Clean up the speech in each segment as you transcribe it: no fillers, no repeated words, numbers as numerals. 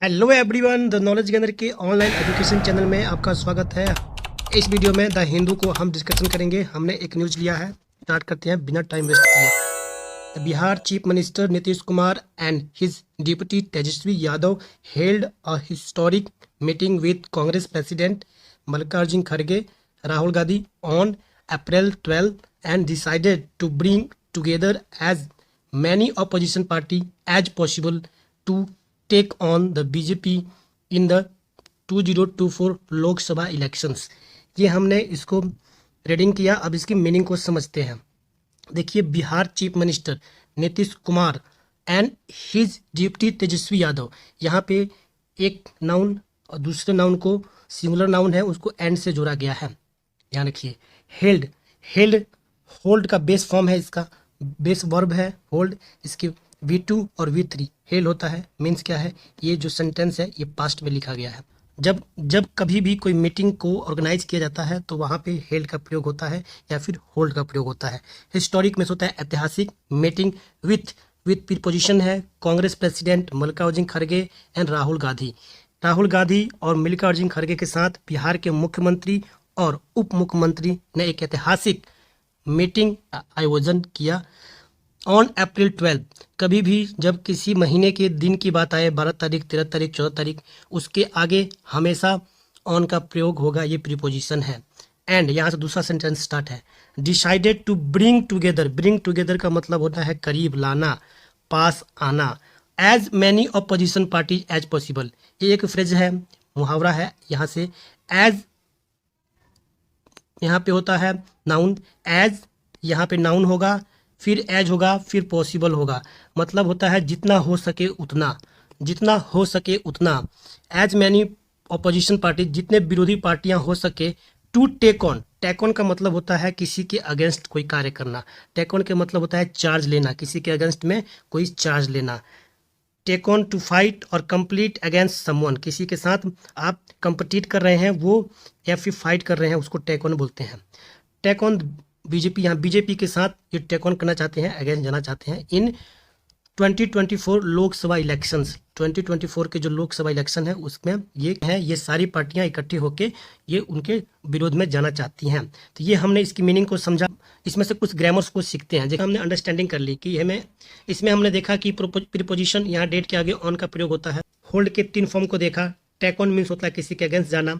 Hello everyone, the knowledge gainer के online education channel में आपका स्वागत है। इस वीडियो में द हिंदू को हम डिस्कशन करेंगे। हमने एक न्यूज़ लिया है, स्टार्ट करते हैं बिना टाइम वेस्ट किए। Bihar chief minister Nitish Kumar and his deputy Tejashwi Yadav held a historic meeting with Congress president Mallikarjun खड़गे, Rahul Gandhi on April 12 and decided to bring together as many opposition party as possible to take on the BJP in the 2024 Lok Sabha elections. ये हमने इसको reading किया। अब इसकी meaning को समझते हैं। देखिए, Bihar chief minister Nitish Kumar and his deputy Tejashwi Yadav, यहाँ पे एक नाउन और दूसरे नाउन को सिंगुलर नाउन है, उसको एंड से जोड़ा गया है। ध्यान रखिए। हेल्ड होल्ड का बेस फॉर्म है, इसका बेस वर्ब है होल्ड। इसके V2 और V3 हेल्ड होता है। मीन्स क्या है, ये जो सेंटेंस है ये पास्ट में लिखा गया है। जब कभी भी कोई मीटिंग को ऑर्गेनाइज किया जाता है तो वहाँ पे हेल्ड का प्रयोग होता है या फिर होल्ड का प्रयोग होता है। हिस्टोरिक में होता है ऐतिहासिक। मीटिंग विथ प्रीपोजिशन है कांग्रेस प्रेसिडेंट मल्लिकार्जुन खड़गे एंड राहुल गांधी और मल्लिकार्जुन खड़गे के साथ बिहार के मुख्यमंत्री और उप मुख्यमंत्री ने एक ऐतिहासिक मीटिंग आयोजन किया। ऑन अप्रैल 12, कभी भी जब किसी महीने के दिन की बात आए, 12 तारीख, 13 तारीख, 14 तारीख, उसके आगे हमेशा ऑन का प्रयोग होगा। ये प्रीपोजिशन है। एंड यहाँ से दूसरा सेंटेंस स्टार्ट है। डिसाइडेड टू ब्रिंग टुगेदर का मतलब होता है करीब लाना, पास आना। As many opposition party as possible, ये एक फ्रेज है, मुहावरा है। यहाँ से एज यहाँ पे होता है नाउन, एज यहाँ पे नाउन होगा, फिर एज होगा, फिर पॉसिबल होगा। मतलब होता है जितना हो सके उतना। एज मैनी ऑपोजिशन पार्टी, जितने विरोधी पार्टियां हो सके। टू टेक ऑन का मतलब होता है किसी के अगेंस्ट कोई कार्य करना। टेक ऑन के मतलब होता है चार्ज लेना, किसी के अगेंस्ट में कोई चार्ज लेना। टेक ऑन टू फाइट और कंप्लीट अगेंस्ट समवन, किसी के साथ आप कंपटीट कर रहे हैं वो या फिर फाइट कर रहे हैं, उसको टेक ऑन बोलते हैं। टेक ऑन बीजेपी, यहाँ बीजेपी के साथ ये टेक ऑन करना चाहते हैं, अगेंस्ट जाना चाहते हैं। इन 2024 लोकसभा इलेक्शंस, 2024 के जो लोकसभा इलेक्शन है उसमें ये सारी पार्टियां इकट्ठी होकर ये उनके विरोध में जाना चाहती हैं। तो ये हमने इसकी मीनिंग को समझा। इसमें से कुछ ग्रामर्स को सीखते हैं। जैसे हमने अंडरस्टैंडिंग कर ली कि इसमें हमने देखा कि प्रीपोजिशन यहाँ डेट के आगे ऑन का प्रयोग होता है। होल्ड के 3 फॉर्म को देखा। टेक ऑन मीन्स होता है किसी के अगेंस्ट जाना,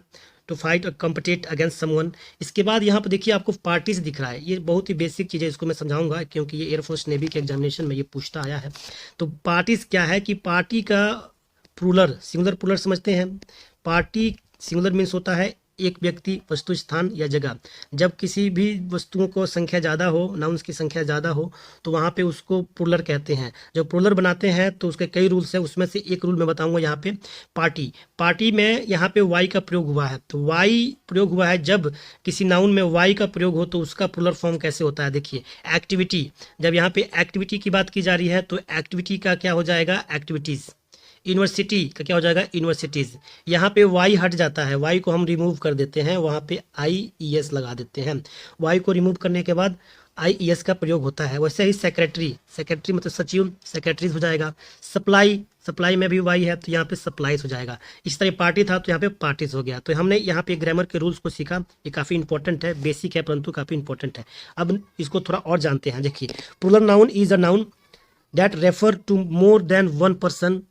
टू फाइट और कम्पिटेट अगेंस्ट समवन। इसके बाद यहाँ पर देखिए आपको पार्टीज दिख रहा है। ये बहुत ही बेसिक चीज़ है, इसको मैं समझाऊंगा क्योंकि ये एयरफोर्स नेवी के एग्जामिनेशन में ये पूछता आया है। तो पार्टीज क्या है कि पार्टी का प्लूरल, सिंगुलर प्लूरल समझते हैं। पार्टी सिंगुलर मीन्स होता है एक व्यक्ति, वस्तु, स्थान या जगह। जब किसी भी वस्तुओं को संख्या ज़्यादा हो, नाउन्स की संख्या ज़्यादा हो, तो वहाँ पे उसको प्लूरल कहते हैं। जब प्लूरल बनाते हैं तो उसके कई रूल्स हैं, उसमें से एक रूल मैं बताऊंगा। यहाँ पे पार्टी में यहाँ पे वाई का प्रयोग हुआ है। तो वाई प्रयोग हुआ है जब किसी नाउन में वाई का प्रयोग हो तो उसका प्लूरल फॉर्म कैसे होता है। देखिए, एक्टिविटी, जब यहाँ पे एक्टिविटी की बात की जा रही है तो एक्टिविटी का क्या हो जाएगा, एक्टिविटीज़। यूनिवर्सिटी का क्या हो जाएगा, यूनिवर्सिटीज़। यहाँ पे वाई हट जाता है, वाई को हम रिमूव कर देते हैं, वहाँ पे IES लगा देते हैं। वाई को रिमूव करने के बाद IES का प्रयोग होता है। वैसे ही सेक्रेटरी मतलब सचिव, सेक्रेटरीज हो जाएगा। सप्लाई में भी वाई है तो यहाँ पे सप्लाईज हो जाएगा। इस तरह पार्टी था तो यहाँ पे पार्टीज हो गया। तो हमने यहाँ पे ग्रामर के रूल्स को सीखा। ये काफ़ी इंपॉर्टेंट है, बेसिक है परंतु काफ़ी इंपॉर्टेंट है। अब इसको थोड़ा और जानते हैं। देखिए, plural noun is a noun that refer to more than one person,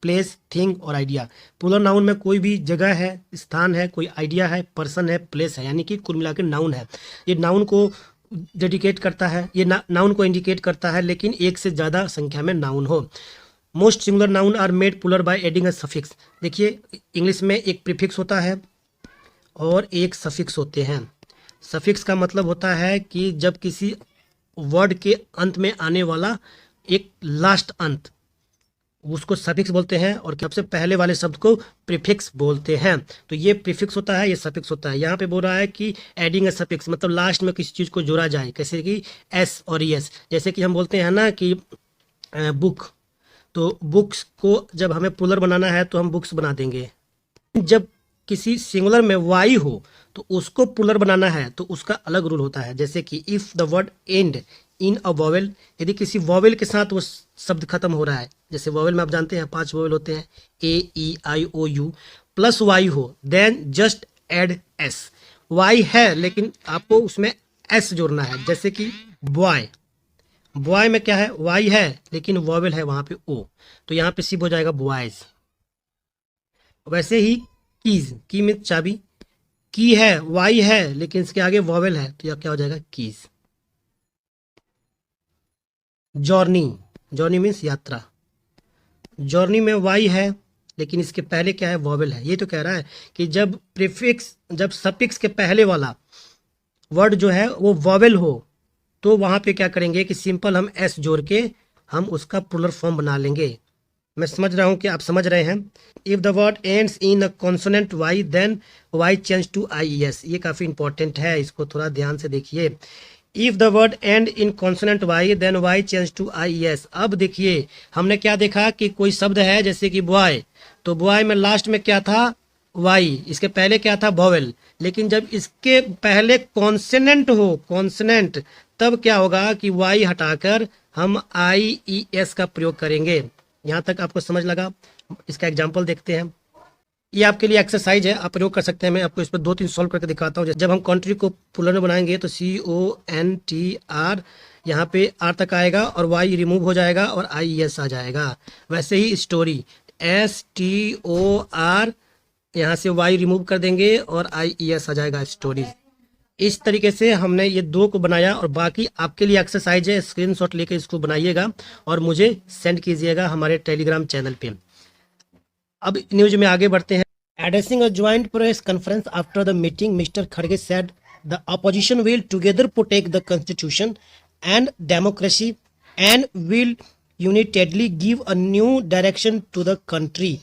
place, thing और आइडिया। प्लूरल नाउन में कोई भी जगह है, स्थान है, कोई आइडिया है, पर्सन है, प्लेस है, यानी कि कुल मिलाकर नाउन है। ये नाउन को डेडिकेट करता है, ये नाउन को इंडिकेट करता है, लेकिन एक से ज़्यादा संख्या में नाउन हो। Most singular noun are made plural by adding a suffix. देखिए, इंग्लिश में एक प्रीफिक्स होता है और एक सफिक्स होते हैं। सफिक्स का मतलब होता है कि जब किसी वर्ड के अंत में आने वाला एक लास्ट अंत, उसको सफिक्स बोलते हैं, और सबसे पहले वाले शब्द को प्रीफिक्स बोलते हैं। तो ये प्रीफिक्स होता है, ये सफिक्स होता है। यहाँ पे बोल रहा है कि एडिंग अ सफिक्स मतलब लास्ट में किसी चीज़ को जोड़ा जाए, जैसे कि S और ES। जैसे कि हम बोलते हैं ना कि बुक, तो बुक्स को जब हमें प्लूरल बनाना है तो हम बुक्स बना देंगे। जब किसी सिंगुलर में वाई हो तो उसको प्लूरल बनाना है तो उसका अलग रूल होता है। जैसे कि if the word end in a vowel, यदि किसी वॉवेल के साथ वो शब्द खत्म हो रहा है, जैसे वॉवेल में आप जानते हैं 5 वॉवेल होते हैं, A E I O U, plus y हो, then just add s. Y है लेकिन आपको उसमें एस जोड़ना है, जैसे कि बॉय, बॉय में क्या है, वाई है लेकिन वॉवेल है वहां पे ओ, तो यहाँ पे सिर्फ हो जाएगा बॉयज। वैसे ही कीज, की में चाबी, की है, वाई है लेकिन इसके आगे वॉवेल है, तो यह क्या हो जाएगा, कीज। जॉर्नी, जॉर्नी मीन्स यात्रा, जॉर्नी में वाई है लेकिन इसके पहले क्या है, वॉवेल है। ये तो कह रहा है कि जब प्रीफिक्स, जब सफिक्स के पहले वाला वर्ड जो है वो वॉवेल हो, तो वहां पे क्या करेंगे कि सिंपल हम एस जोड़ के हम उसका प्लूरल फॉर्म बना लेंगे। मैं समझ रहा हूं कि आप समझ रहे हैं। If the word ends in a consonant y then y change to I S, ये काफी इंपॉर्टेंट है, इसको थोड़ा ध्यान से देखिए। If the word end in consonant y then y change to I S. अब देखिए हमने क्या देखा कि कोई शब्द है जैसे कि बॉय, तो बॉय में लास्ट में क्या था, वाई, इसके पहले क्या था, वॉवेल, लेकिन जब इसके पहले कॉन्सोनेंट हो, कॉन्सोनेंट, तब क्या होगा कि वाई हटाकर हम आई ई एस का प्रयोग करेंगे। यहाँ तक आपको समझ लगा। इसका एग्जाम्पल देखते हैं, ये आपके लिए एक्सरसाइज है, आप प्रयोग कर सकते हैं। मैं आपको इस पर 2-3 सॉल्व करके दिखाता हूँ। जब हम कंट्री को प्लूरल में बनाएंगे तो CONTR, यहाँ पे आर तक आएगा और वाई रिमूव हो जाएगा और IES आ जाएगा। वैसे ही स्टोरी, STOR, यहाँ से वाई रिमूव कर देंगे और IES आ जाएगा, स्टोरीज। इस तरीके से हमने ये 2 को बनाया और बाकी आपके लिए एक्सरसाइज है, स्क्रीनशॉट लेकर इसको बनाइएगा और मुझे सेंड कीजिएगा हमारे टेलीग्राम चैनल पे। अब न्यूज में आगे बढ़ते हैं। Addressing a joint press conference after the meeting, Mr खड़गे said the opposition will together protect the constitution and democracy and will unitedly give a new direction to the country.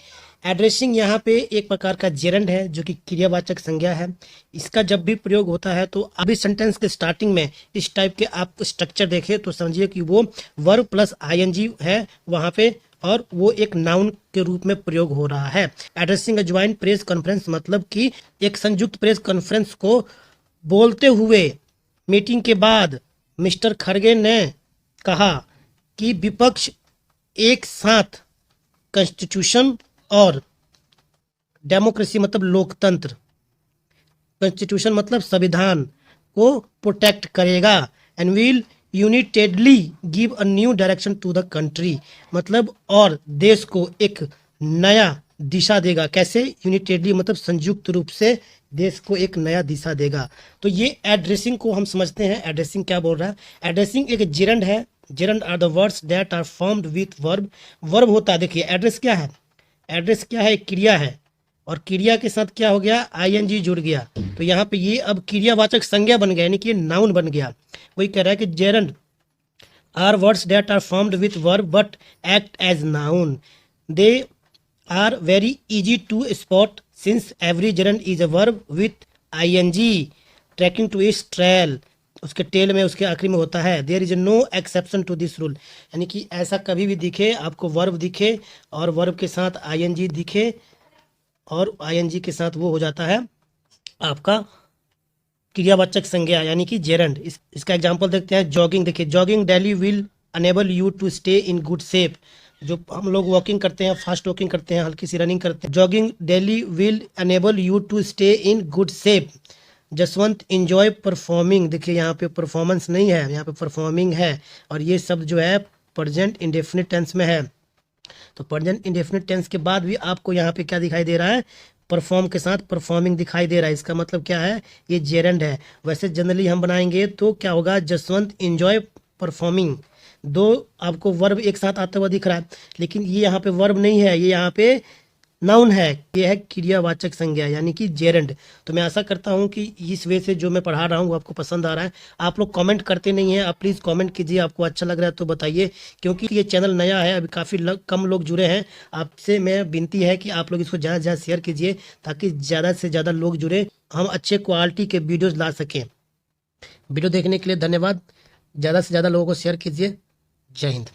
Addressing यहाँ पे एक प्रकार का जेरंड है जो कि क्रियावाचक संज्ञा है। इसका जब भी प्रयोग होता है तो अभी सेंटेंस के स्टार्टिंग में इस टाइप के आप स्ट्रक्चर देखें तो समझिए कि वो वर्ब प्लस ING है वहाँ पे और वो एक नाउन के रूप में प्रयोग हो रहा है। Addressing a joint press conference मतलब कि एक संयुक्त प्रेस कॉन्फ्रेंस को बोलते हुए मीटिंग के बाद मिस्टर खड़गे ने कहा कि विपक्ष एक साथ कॉन्स्टिट्यूशन और डेमोक्रेसी मतलब लोकतंत्र, कॉन्स्टिट्यूशन मतलब संविधान को प्रोटेक्ट करेगा and will unitedly give a new direction to the country, मतलब और देश को एक नया दिशा देगा। कैसे, यूनाइटेडली मतलब संयुक्त रूप से देश को एक नया दिशा देगा। तो ये एड्रेसिंग को हम समझते हैं। एड्रेसिंग क्या बोल रहा है, एड्रेसिंग एक जेरंड है। Gerund are the words that are formed with verb. Verb होता है, देखिए एड्रेस क्या है, एड्रेस क्या है, क्रिया है और क्रिया के साथ क्या हो गया, ING जुड़ गया, तो यहाँ पे ये अब क्रियावाचक संज्ञा बन गया, यानी कि नाउन बन गया। वही कह रहा है कि gerund are words that are formed with verb but act as noun, they are very easy to spot since every gerund is a verb with ING tracking to its trail, उसके tail में उसके आखिरी में होता है। There is no exception to this rule, यानी कि ऐसा कभी भी दिखे आपको वर्ब दिखे और वर्ब के साथ ING दिखे और ING के साथ वो हो जाता है आपका क्रियावाचक संज्ञा यानी कि जेरंड। इसका एग्जांपल देखते हैं। जॉगिंग, देखिए jogging daily will enable you to stay in good shape. जो हम लोग वॉकिंग करते हैं, फास्ट वॉकिंग करते हैं, हल्की सी रनिंग करते हैं, jogging daily will enable you to stay in good shape. Jaswant enjoy performing, देखिए यहाँ पे परफॉर्मेंस नहीं है, यहाँ पे परफॉर्मिंग है और ये शब्द जो है प्रेजेंट इंडेफिनिट टेंस में है। तो प्रेजेंट इंडेफिनिट टेंस के बाद भी आपको यहाँ पे क्या दिखाई दे रहा है, परफॉर्म के साथ परफॉर्मिंग दिखाई दे रहा है। इसका मतलब क्या है, ये जेरंड है। वैसे जनरली हम बनाएंगे तो क्या होगा, जसवंत इंजॉय परफॉर्मिंग, 2 आपको वर्ब एक साथ आता हुआ दिख रहा है, लेकिन ये यहाँ पे वर्ब नहीं है, ये यहाँ पे नाउन है, ये है क्रियावाचक संज्ञा यानी कि जेरंड। तो मैं आशा करता हूँ कि इस वे से जो मैं पढ़ा रहा हूँ वो आपको पसंद आ रहा है। आप लोग कमेंट करते नहीं हैं, आप प्लीज़ कमेंट कीजिए, आपको अच्छा लग रहा है तो बताइए, क्योंकि ये चैनल नया है, अभी काफ़ी कम लोग जुड़े हैं। आपसे मैं विनती है कि आप लोग इसको ज़्यादा से ज़्यादा शेयर कीजिए ताकि ज़्यादा से ज़्यादा लोग जुड़े, हम अच्छे क्वालिटी के वीडियोज़ ला सकें। वीडियो देखने के लिए धन्यवाद। ज़्यादा से ज़्यादा लोगों को शेयर कीजिए। जय हिंद।